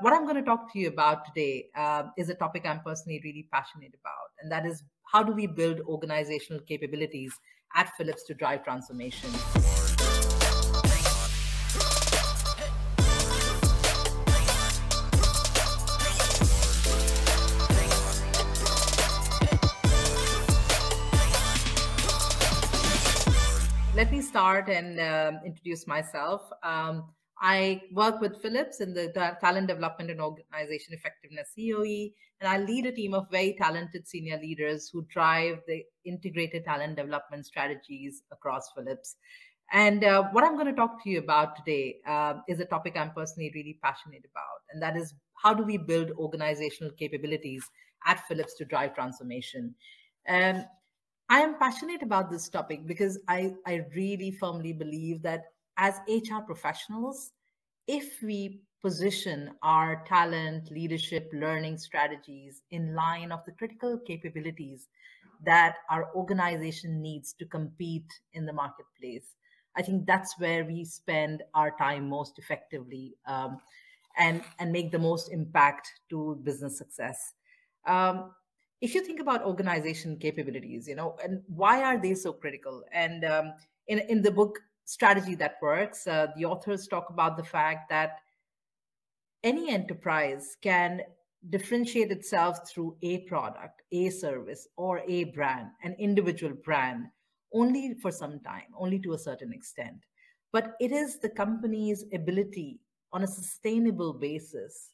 What I'm going to talk to you about today is a topic I'm personally really passionate about, and that is how do we build organizational capabilities at Philips to drive transformation. Let me start and introduce myself. I work with Philips in the Talent Development and Organization Effectiveness COE, and I lead a team of very talented senior leaders who drive the integrated talent development strategies across Philips. And what I'm going to talk to you about today is a topic I'm personally really passionate about, and that is how do we build organizational capabilities at Philips to drive transformation. And I am passionate about this topic because I really firmly believe that as HR professionals, if we position our talent, leadership, learning strategies in line of the critical capabilities that our organization needs to compete in the marketplace, I think that's where we spend our time most effectively and make the most impact to business success. If you think about organization capabilities, and why are they so critical? And in the book Strategy That Works, the authors talk about the fact that any enterprise can differentiate itself through a product, a service, or a brand, an individual brand, only for some time, only to a certain extent. But it is the company's ability on a sustainable basis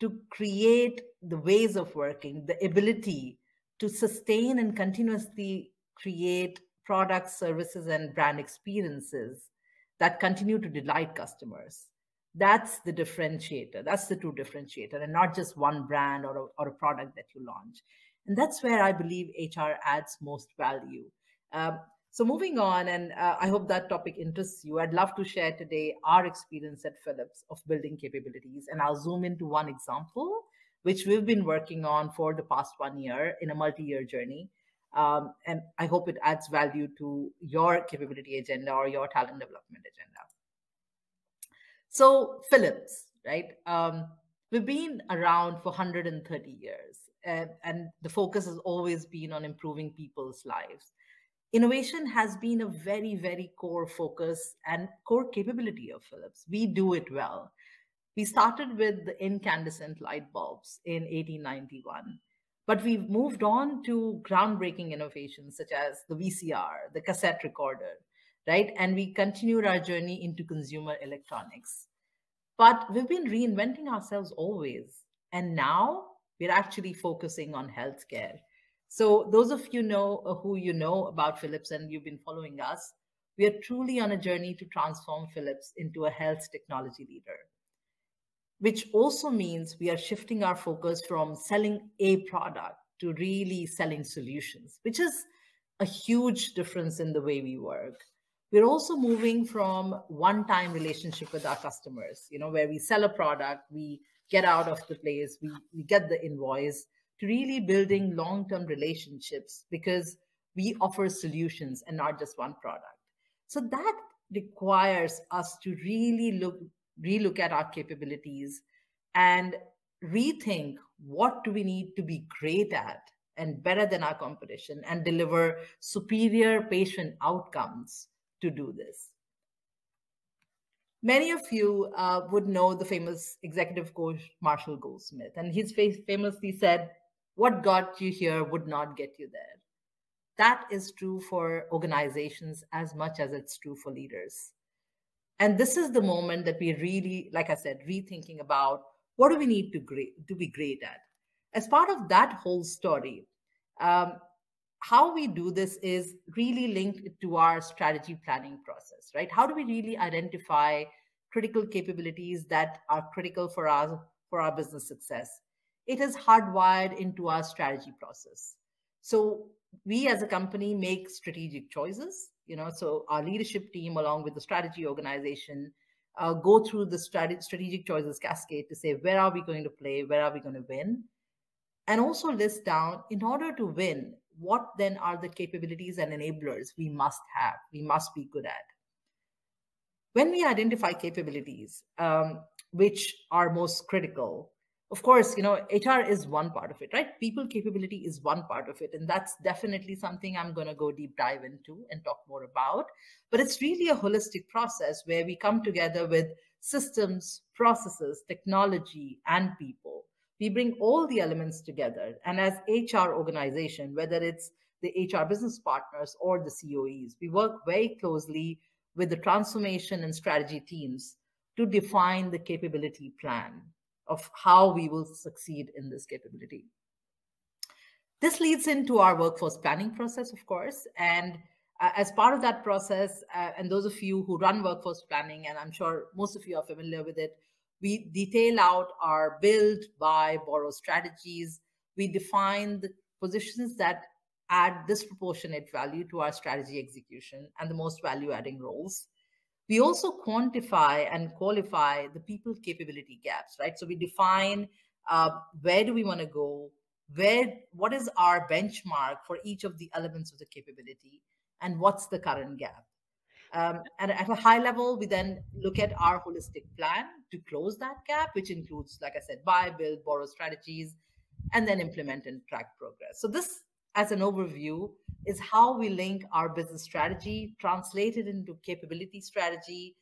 to create the ways of working, the ability to sustain and continuously create products, services, and brand experiences that continue to delight customers. That's the differentiator. That's the true differentiator, and not just one brand or a product that you launch. And that's where I believe HR adds most value. So moving on, and I hope that topic interests you. I'd love to share today our experience at Philips of building capabilities. And I'll zoom into one example, which we've been working on for the past 1 year in a multi-year journey. And I hope it adds value to your capability agenda or your talent development agenda. So Philips, right? We've been around for 130 years, and the focus has always been on improving people's lives. Innovation has been a very, very core focus and core capability of Philips. We do it well. We started with the incandescent light bulbs in 1891, but we've moved on to groundbreaking innovations such as the VCR, the cassette recorder, right? And we continued our journey into consumer electronics. But we've been reinventing ourselves always. And now we're actually focusing on healthcare. So those of you who know about Philips and you've been following us, we are truly on a journey to transform Philips into a health technology leader, which also means we are shifting our focus from selling a product to really selling solutions, which is a huge difference in the way we work. We're also moving from one-time relationship with our customers, where we sell a product, we get out of the place, we get the invoice, to really building long-term relationships because we offer solutions and not just one product. So that requires us to really relook at our capabilities and rethink what do we need to be great at and better than our competition and deliver superior patient outcomes to do this. Many of you would know the famous executive coach, Marshall Goldsmith, and he's famously said, "What got you here would not get you there." That is true for organizations as much as it's true for leaders. And this is the moment that we really, like I said, rethinking about what do we need to be great at. As part of that whole story, how we do this is really linked to our strategy planning process, right? How do we really identify critical capabilities that are critical for our business success? It is hardwired into our strategy process. So we as a company make strategic choices, so our leadership team along with the strategy organization go through the strategic choices cascade to say, where are we going to play? Where are we going to win? And also list down, in order to win, what then are the capabilities and enablers we must have, we must be good at. When we identify capabilities, which are most critical. Of course, HR is one part of it, right? People capability is one part of it. And that's definitely something I'm going to go deep dive into and talk more about. But it's really a holistic process where we come together with systems, processes, technology, and people. We bring all the elements together. And as HR organization, whether it's the HR business partners or the COEs, we work very closely with the transformation and strategy teams to define the capability plan of how we will succeed in this capability. This leads into our workforce planning process, of course. And as part of that process, and those of you who run workforce planning, and I'm sure most of you are familiar with it, we detail out our build, buy, borrow strategies. We define the positions that add disproportionate value to our strategy execution and the most value adding roles. We also quantify and qualify the people capability gaps, right? So we define where do we want to go, what is our benchmark for each of the elements of the capability, and what's the current gap. And at a high level, we then look at our holistic plan to close that gap, which includes, like I said, buy, build, borrow strategies, and then implement and track progress. So this, as an overview, is how we link our business strategy, translate it into capability strategy,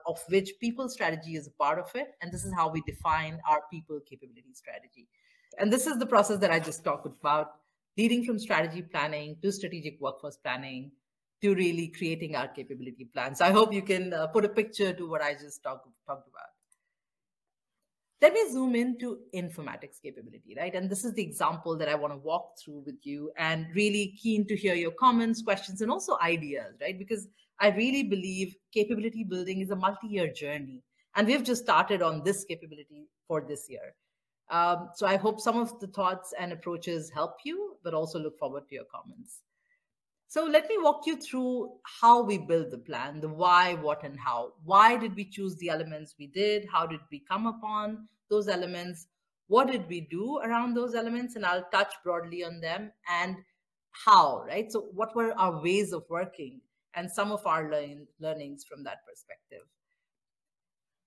of which people strategy is a part of it. And this is how we define our people capability strategy. And this is the process that I just talked about, leading from strategy planning to strategic workforce planning to really creating our capability plan. So I hope you can put a picture to what I just talked about. Let me zoom into informatics capability, right? And this is the example that I want to walk through with you, and really keen to hear your comments, questions, and also ideas, right? Because I really believe capability building is a multi-year journey, and we've just started on this capability for this year. So I hope some of the thoughts and approaches help you, but also look forward to your comments. So let me walk you through how we build the plan, the why, what, and how. Why did we choose the elements we did? How did we come upon those elements? What did we do around those elements? And I'll touch broadly on them, and how, right? So what were our ways of working and some of our learnings from that perspective?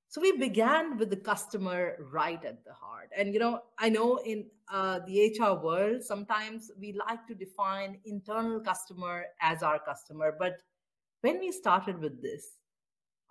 So we began with the customer right at the heart. And, I know in the HR world, sometimes we like to define internal customer as our customer. But when we started with this,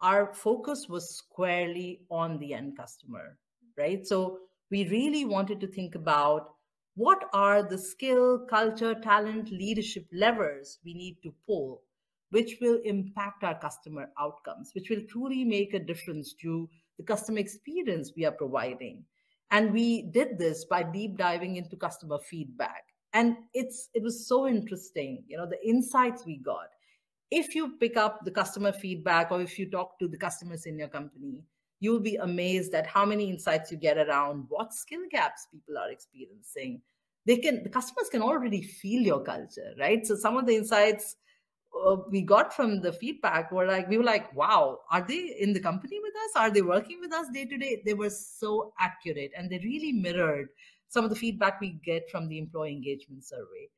our focus was squarely on the end customer, right? So we really wanted to think about what are the skill, culture, talent, leadership levers we need to pull, which will impact our customer outcomes, which will truly make a difference to the customer experience we are providing. And we did this by deep diving into customer feedback. And it was so interesting, the insights we got. If you pick up the customer feedback, or if you talk to the customers in your company, you'll be amazed at how many insights you get around what skill gaps people are experiencing. The customers can already feel your culture, right? So some of the insights we got from the feedback were like, wow, are they in the company with us? Are they working with us day to day? They were so accurate, and they really mirrored some of the feedback we get from the employee engagement survey.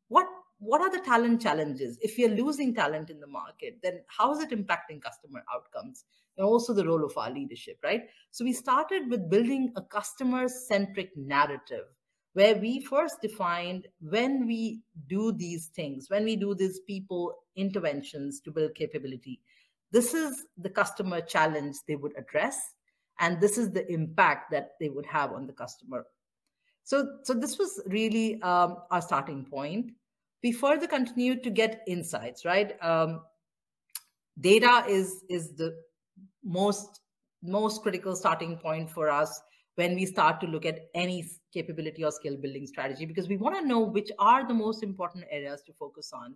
What are the talent challenges? If you're losing talent in the market, then how is it impacting customer outcomes? And also the role of our leadership, right? So we started with building a customer-centric narrative, where we first defined when we do these things, when we do these people interventions to build capability, this is the customer challenge they would address, and this is the impact that they would have on the customer. So this was really our starting point. We further continued to get insights, right? Data is the most critical starting point for us when we start to look at any capability or skill building strategy, because we want to know which are the most important areas to focus on.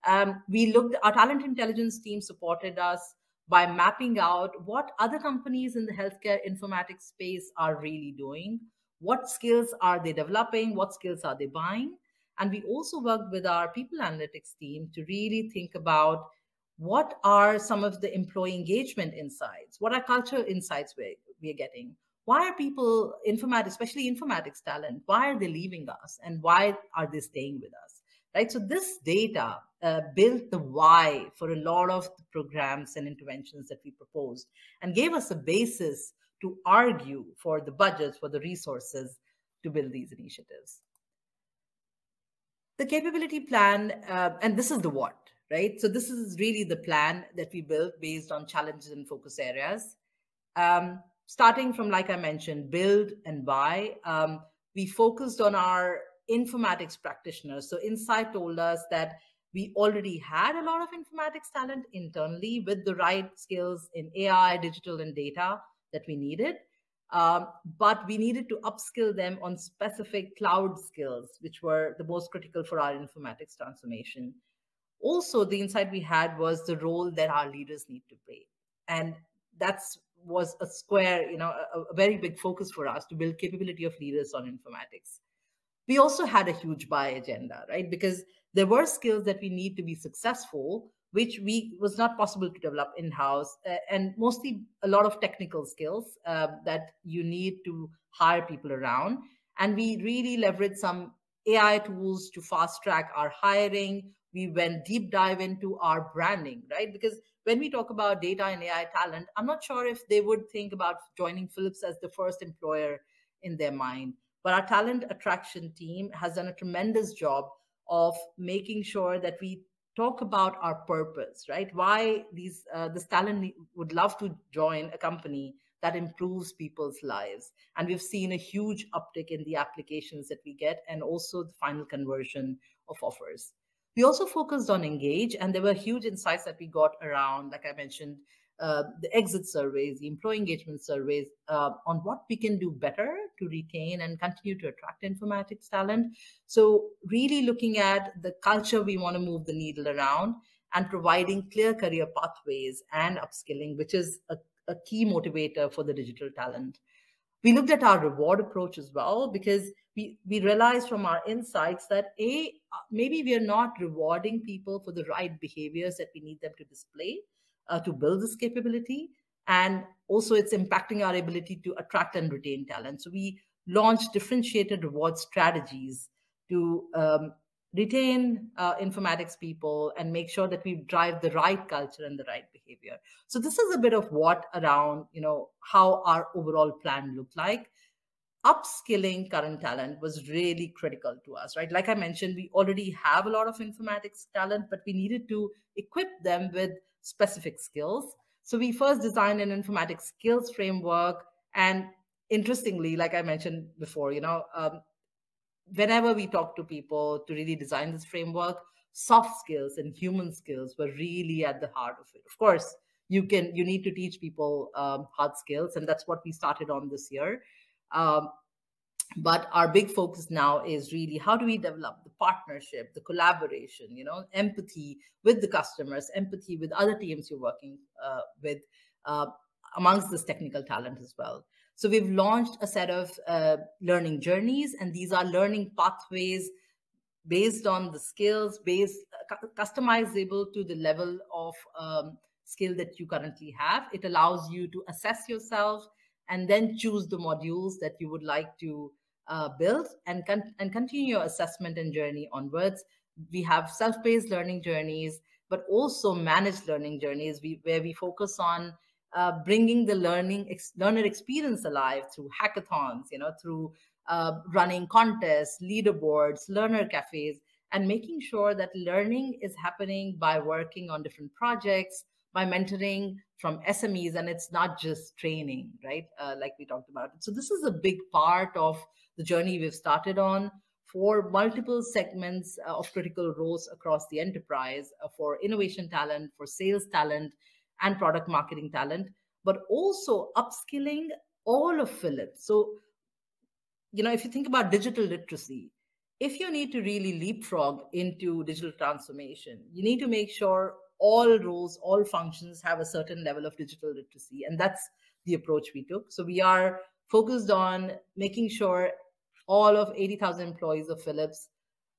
Our talent intelligence team supported us by mapping out what other companies in the healthcare informatics space are really doing, what skills are they developing, what skills are they buying. And we also worked with our people analytics team to really think about what are some of the employee engagement insights, what are cultural insights we're getting. Why are people, especially informatics talent, why are they leaving us, and why are they staying with us? right? So this data built the why for a lot of the programs and interventions that we proposed and gave us a basis to argue for the budgets, for the resources to build these initiatives. The capability plan, and this is the what, right? So this is really the plan that we built based on challenges and focus areas. Starting from, like I mentioned, build and buy, we focused on our informatics practitioners. So Insight told us that we already had a lot of informatics talent internally with the right skills in AI, digital, and data that we needed. But we needed to upskill them on specific cloud skills, which were the most critical for our informatics transformation. Also, the insight we had was the role that our leaders need to play. And that was a square, a very big focus for us to build capability of leaders on informatics. We also had a huge buy agenda, right? Because there were skills that we need to be successful, which was not possible to develop in-house, and mostly a lot of technical skills that you need to hire people around. And we really leveraged some AI tools to fast track our hiring. We went deep dive into our branding, right? Because when we talk about data and AI talent, I'm not sure if they would think about joining Philips as the first employer in their mind. But our talent attraction team has done a tremendous job of making sure that we talk about our purpose, right? Why this talent would love to join a company that improves people's lives. And we've seen a huge uptick in the applications that we get and also the final conversion of offers. We also focused on engage, and there were huge insights that we got around, like I mentioned, the exit surveys, the employee engagement surveys, on what we can do better to retain and continue to attract informatics talent. So really looking at the culture we want to move the needle around and providing clear career pathways and upskilling, which is a key motivator for the digital talent. We looked at our reward approach as well, because we realized from our insights that maybe we are not rewarding people for the right behaviors that we need them to display to build this capability. And also it's impacting our ability to attract and retain talent. So we launched differentiated reward strategies to retain informatics people and make sure that we drive the right culture and the right behavior. So this is a bit of what around, how our overall plan looked like. Upskilling current talent was really critical to us, right? Like I mentioned, we already have a lot of informatics talent, but we needed to equip them with specific skills. So we first designed an informatics skills framework. And interestingly, like I mentioned before, whenever we talk to people to really design this framework, soft skills and human skills were really at the heart of it. Of course, you need to teach people hard skills, and that's what we started on this year. But our big focus now is really how do we develop the partnership, the collaboration, empathy with the customers, empathy with other teams you're working with amongst this technical talent as well. So we've launched a set of learning journeys, and these are learning pathways based on the skills, customizable to the level of skill that you currently have. It allows you to assess yourself and then choose the modules that you would like to build and continue your assessment and journey onwards. We have self-paced learning journeys, but also managed learning journeys where we focus on bringing the learner experience alive through hackathons, through running contests, leaderboards, learner cafes, and making sure that learning is happening by working on different projects, by mentoring from SMEs, and it's not just training, right? Like we talked about. So this is a big part of the journey we've started on for multiple segments of critical roles across the enterprise, for innovation talent, for sales talent, and product marketing talent, but also upskilling all of Philips. So, if you think about digital literacy, if you need to really leapfrog into digital transformation, you need to make sure all roles, all functions have a certain level of digital literacy. And that's the approach we took. So we are focused on making sure all of 80,000 employees of Philips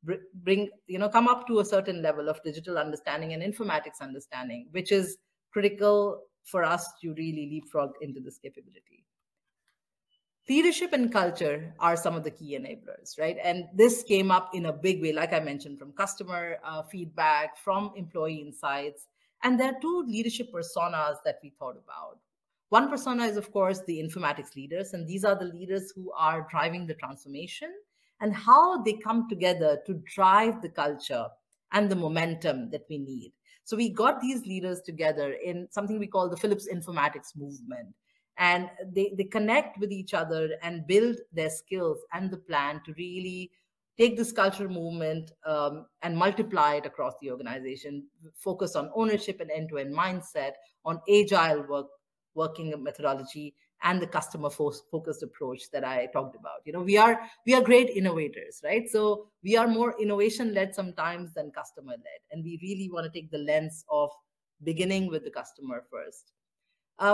come up to a certain level of digital understanding and informatics understanding, which is critical for us to really leapfrog into this capability. Leadership and culture are some of the key enablers, right? And this came up in a big way, like I mentioned, from customer feedback, from employee insights. And there are two leadership personas that we thought about. One persona is, of course, the informatics leaders, and these are the leaders who are driving the transformation and how they come together to drive the culture and the momentum that we need. So we got these leaders together in something we call the Philips Informatics Movement, and they connect with each other and build their skills and the plan to really take this cultural movement and multiply it across the organization, focus on ownership and end-to-end mindset, on agile working methodology, and the customer focused approach that I talked about. We are great innovators, right? So we are more innovation led sometimes than customer led, and we really want to take the lens of beginning with the customer first.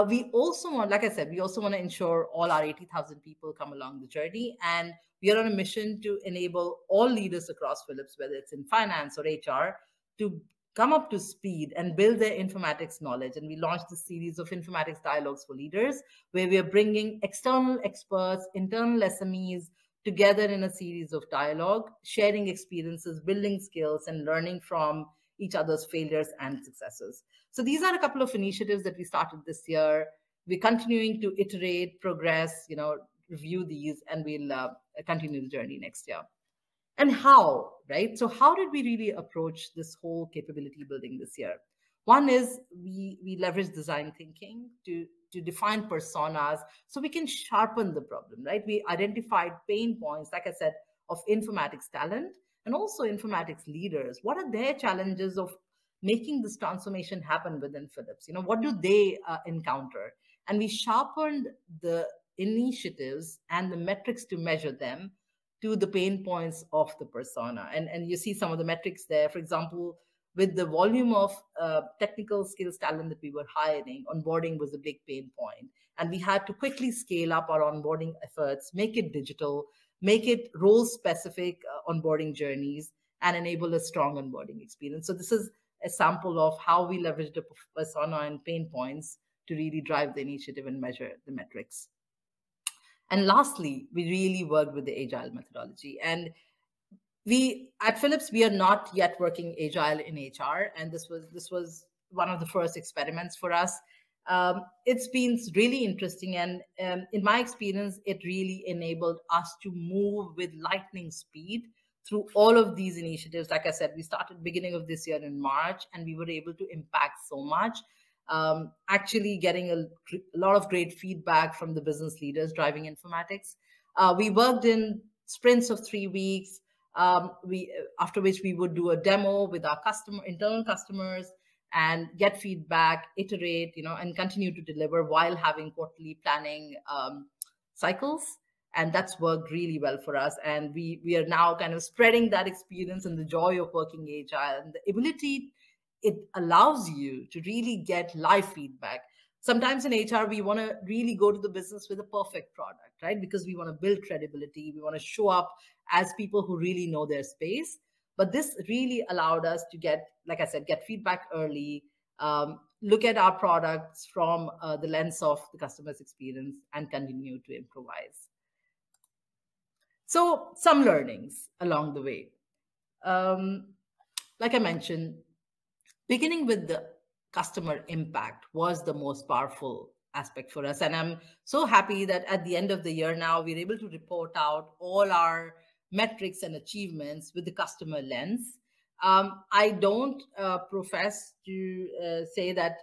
We also want, like I said, we also want to ensure all our 80,000 people come along the journey. And we are on a mission to enable all leaders across Philips, whether it's in finance or HR, to come up to speed and build their informatics knowledge. And we launched a series of informatics dialogues for leaders, where we are bringing external experts, internal SMEs together in a series of dialogue, sharing experiences, building skills, and learning from each other's failures and successes. So these are a couple of initiatives that we started this year. We're continuing to iterate, progress, review these, and we'll continue the journey next year. And how, right? So how did we really approach this whole capability building this year? One is we leverage design thinking to define personas so we can sharpen the problem, right? We identified pain points, like I said, of informatics talent and also informatics leaders. What are their challenges of making this transformation happen within Philips? What do they encounter? And we sharpened the initiatives and the metrics to measure them to the pain points of the persona. And you see some of the metrics there. For example, with the volume of technical skills talent that we were hiring, onboarding was a big pain point. And we had to quickly scale up our onboarding efforts, make it digital, make it role-specific onboarding journeys, and enable a strong onboarding experience. So this is a sample of how we leverage the persona and pain points to really drive the initiative and measure the metrics. And lastly, we really worked with the agile methodology. And we at Philips, we are not yet working agile in HR, and this was one of the first experiments for us. It's been really interesting, and in my experience, it really enabled us to move with lightning speed through all of these initiatives. Like I said, we started beginning of this year in March, and we were able to impact so much. Actually getting a lot of great feedback from the business leaders driving informatics. We worked in sprints of 3 weeks, after which we would do a demo with our internal customers and get feedback, iterate, and continue to deliver while having quarterly planning cycles. And that's worked really well for us. And we are now kind of spreading that experience and the joy of working agile and the ability it allows you to really get live feedback. Sometimes in HR, we want to really go to the business with a perfect product, right? Because we want to build credibility. We want to show up as people who really know their space. But this really allowed us to get, like I said, get feedback early, look at our products from the lens of the customer's experience, and continue to improvise. So some learnings along the way. Like I mentioned, beginning with the customer impact was the most powerful aspect for us. And I'm so happy that at the end of the year now, we're able to report out all our metrics and achievements with the customer lens. I don't profess to say that,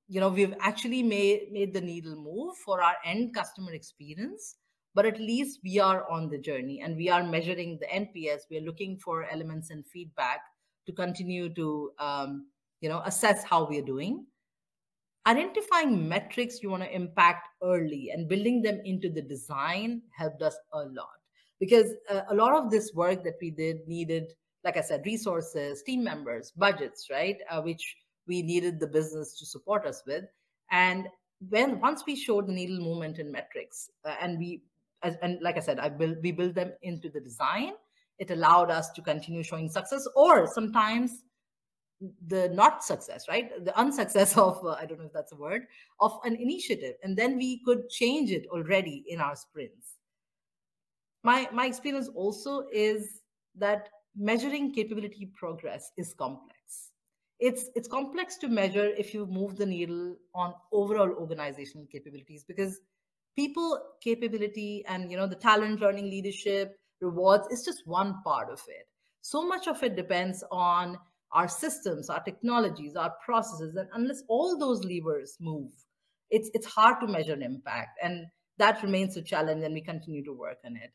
we've actually made the needle move for our end customer experience, but at least we are on the journey and we are measuring the NPS. We're looking for elements and feedback to continue to assess how we're doing. Identifying metrics you want to impact early and building them into the design helped us a lot, because a lot of this work that we did needed, like I said, resources, team members, budgets, right, which we needed the business to support us with. And once we showed the needle movement in metrics, and like I said, we built them into the design, it allowed us to continue showing success, or sometimes the not success, right? The unsuccess of, I don't know if that's a word, of an initiative. And then we could change it already in our sprints. My experience also is that measuring capability progress is complex. It's complex to measure if you move the needle on overall organizational capabilities, because people capability and the talent, learning, leadership, rewards is just one part of it. So much of it depends on our systems, our technologies, our processes, and unless all those levers move, it's hard to measure an impact, and that remains a challenge, and we continue to work on it.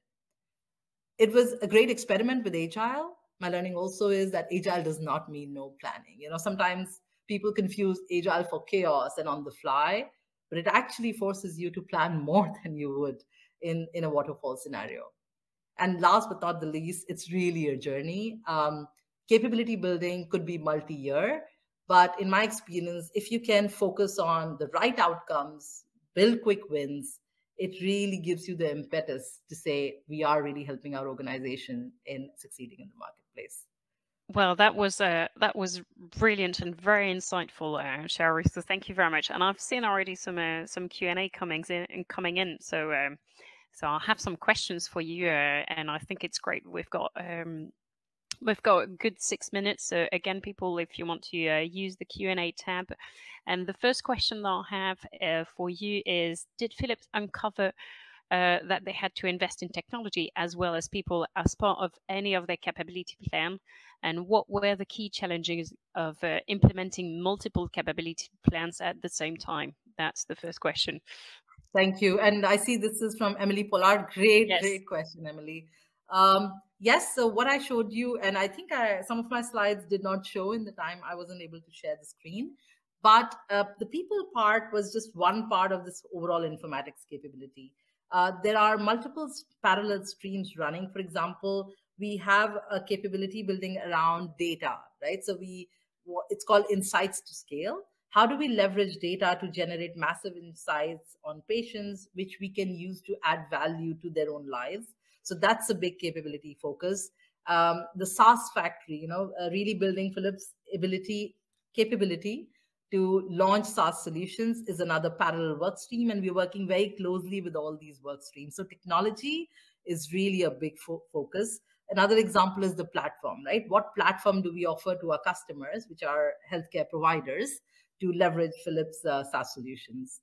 It was a great experiment with agile. My learning also is that agile does not mean no planning. Sometimes people confuse agile for chaos and on the fly, but it actually forces you to plan more than you would in a waterfall scenario. And last but not the least, it's really a journey. Capability building could be multi-year, but in my experience, if you can focus on the right outcomes, build quick wins, it really gives you the impetus to say, we are really helping our organization in succeeding in the marketplace. Well, that was brilliant and very insightful, Charu. So thank you very much. And I've seen already some Q&A coming in. So I'll have some questions for you, and I think it's great. We've got a good 6 minutes. So again, people, if you want to use the Q&A tab, and the first question that I'll have for you is: did Philips uncover that they had to invest in technology as well as people as part of any of their capability plan? And what were the key challenges of implementing multiple capability plans at the same time? That's the first question. Thank you. And I see this is from Emily Pollard. Great question, Emily. Yes, so what I showed you, and I think some of my slides did not show in the time I wasn't able to share the screen, but the people part was just one part of this overall informatics capability. There are multiple parallel streams running. For example, we have a capability building around data, right? So it's called Insights to Scale. How do we leverage data to generate massive insights on patients, which we can use to add value to their own lives? So that's a big capability focus. The SaaS factory, really building Philips' capability to launch SaaS solutions is another parallel work stream, and we're working very closely with all these work streams. So technology is really a big focus. Another example is the platform, right? What platform do we offer to our customers, which are healthcare providers, to leverage Philips' SaaS solutions?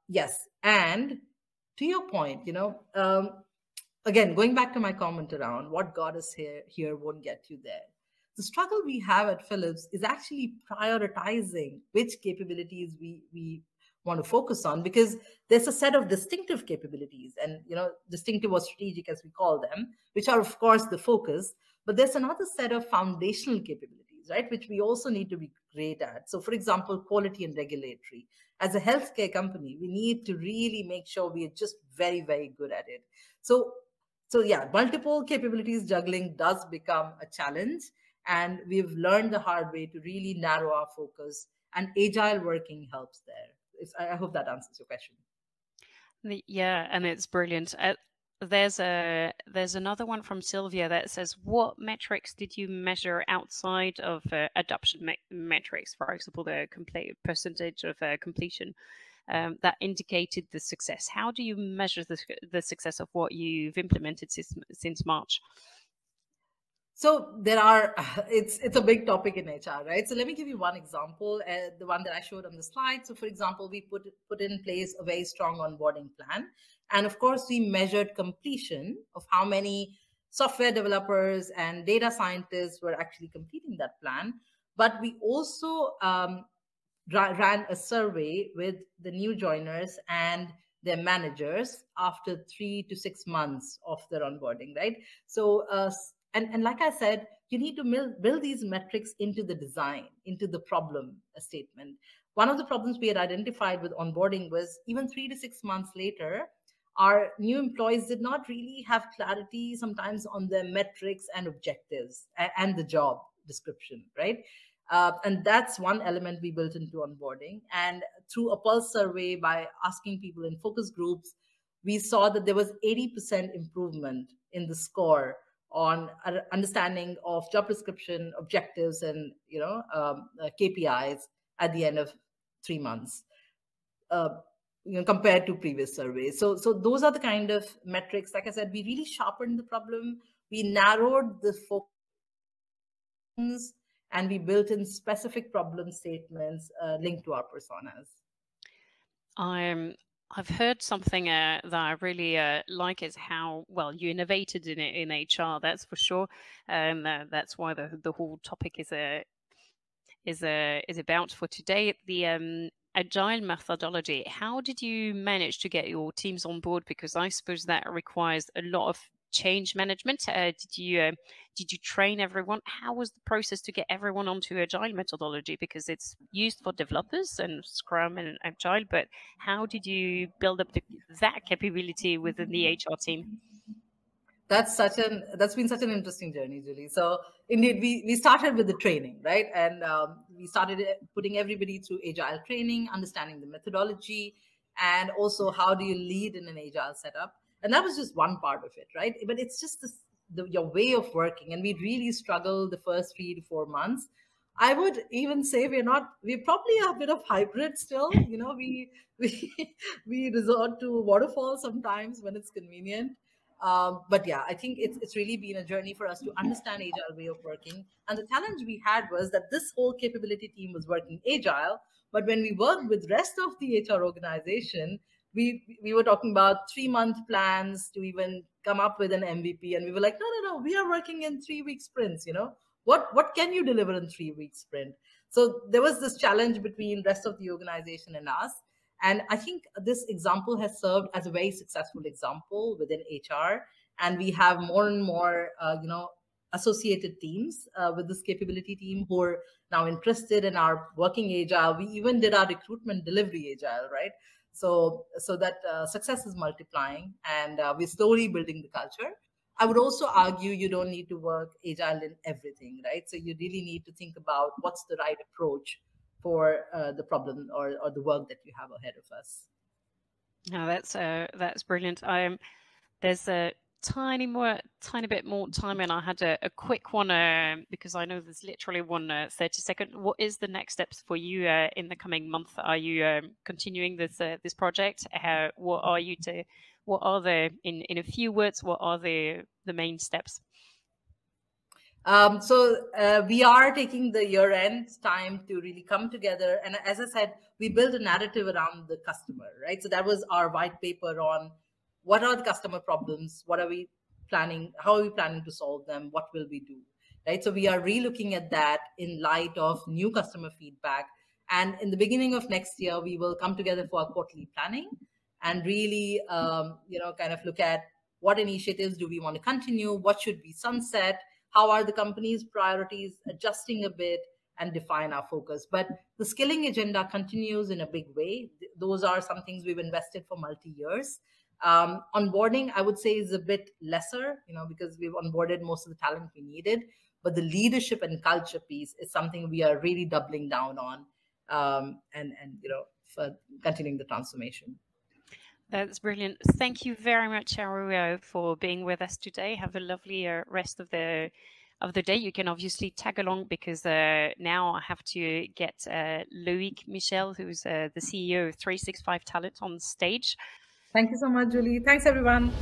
Yes, and to your point, again, going back to my comment around what got us here won't get you there. The struggle we have at Philips is actually prioritizing which capabilities we want to focus on, because there's a set of distinctive capabilities, and distinctive or strategic as we call them, which are of course the focus, but there's another set of foundational capabilities, right, which we also need to be great at. So for example, quality and regulatory. As a healthcare company, we need to really make sure we are just very, very good at it. So yeah, multiple capabilities juggling does become a challenge, and we've learned the hard way to really narrow our focus, and agile working helps there. I hope that answers your question. Yeah, and it's brilliant. There's another one from Sylvia that says, what metrics did you measure outside of adoption metrics, for example, the percentage of completion that indicated the success? How do you measure the success of what you've implemented since March? So it's a big topic in HR, right? So let me give you one example, the one that I showed on the slide. So for example, we put in place a very strong onboarding plan. And of course, we measured completion of how many software developers and data scientists were actually completing that plan. But we also ran a survey with the new joiners and their managers after 3 to 6 months of their onboarding, right? So and like I said, you need to build these metrics into the design, into the problem statement. One of the problems we had identified with onboarding was even 3 to 6 months later, our new employees did not really have clarity sometimes on their metrics and objectives and the job description, right? And that's one element we built into onboarding. And through a pulse survey, by asking people in focus groups, we saw that there was 80% improvement in the score on understanding of job description, objectives, and KPIs at the end of 3 months, compared to previous surveys. So those are the kind of metrics. Like I said, we really sharpened the problem, we narrowed the focus, and we built in specific problem statements linked to our personas. I've heard something that I really like is how well you innovated in HR. That's for sure, and that's why the whole topic is about for today. The agile methodology. How did you manage to get your teams on board? Because I suppose that requires a lot of change management. Did you train everyone? How was the process to get everyone onto agile methodology? Because it's used for developers and Scrum and agile, but how did you build up that capability within the HR team? That's been such an interesting journey, Julie. So indeed, we started with the training, right? And we started putting everybody through agile training, understanding the methodology, and also how do you lead in an agile setup. And that was just one part of it, right? But it's just your way of working. And we really struggled the first 3 to 4 months. I would even say we're probably a bit of hybrid still. We resort to waterfall sometimes when it's convenient. But yeah, I think it's really been a journey for us to understand agile way of working. And the challenge we had was that this whole capability team was working agile, but when we worked with rest of the HR organization, we were talking about 3-month plans to even come up with an MVP, and we were like, no, we are working in 3-week sprints. What can you deliver in 3-week sprint? So there was this challenge between rest of the organization and us. And I think this example has served as a very successful example within HR. And we have more and more, associated teams with this capability team who are now interested in our working agile. We even did our recruitment delivery agile, right? So that success is multiplying, and we're slowly building the culture. I would also argue you don't need to work agile in everything, right? So you really need to think about what's the right approach for the problem or the work that you have ahead of us. No, that's brilliant. There's a tiny bit more time, and I had a quick one because I know there's literally 30-second. What is the next steps for you in the coming month? Are you continuing this project? What are the in a few words? What are the main steps? So we are taking the year-end time to really come together. And as I said, we built a narrative around the customer, right? So that was our white paper on what are the customer problems? What are we planning? How are we planning to solve them? What will we do? Right? So we are re-looking at that in light of new customer feedback. And in the beginning of next year, we will come together for our quarterly planning and really, kind of look at what initiatives do we want to continue? What should we sunset? How are the company's priorities adjusting a bit, and define our focus? But the skilling agenda continues in a big way. Those are some things we've invested for multi-years. Onboarding, I would say, is a bit lesser, because we've onboarded most of the talent we needed. But the leadership and culture piece is something we are really doubling down on, and for continuing the transformation. That's brilliant. Thank you very much, Charu, for being with us today. Have a lovely rest of the day. You can obviously tag along because now I have to get Loïc Michel, who's the CEO of 365 Talent, on stage. Thank you so much, Julie. Thanks, everyone.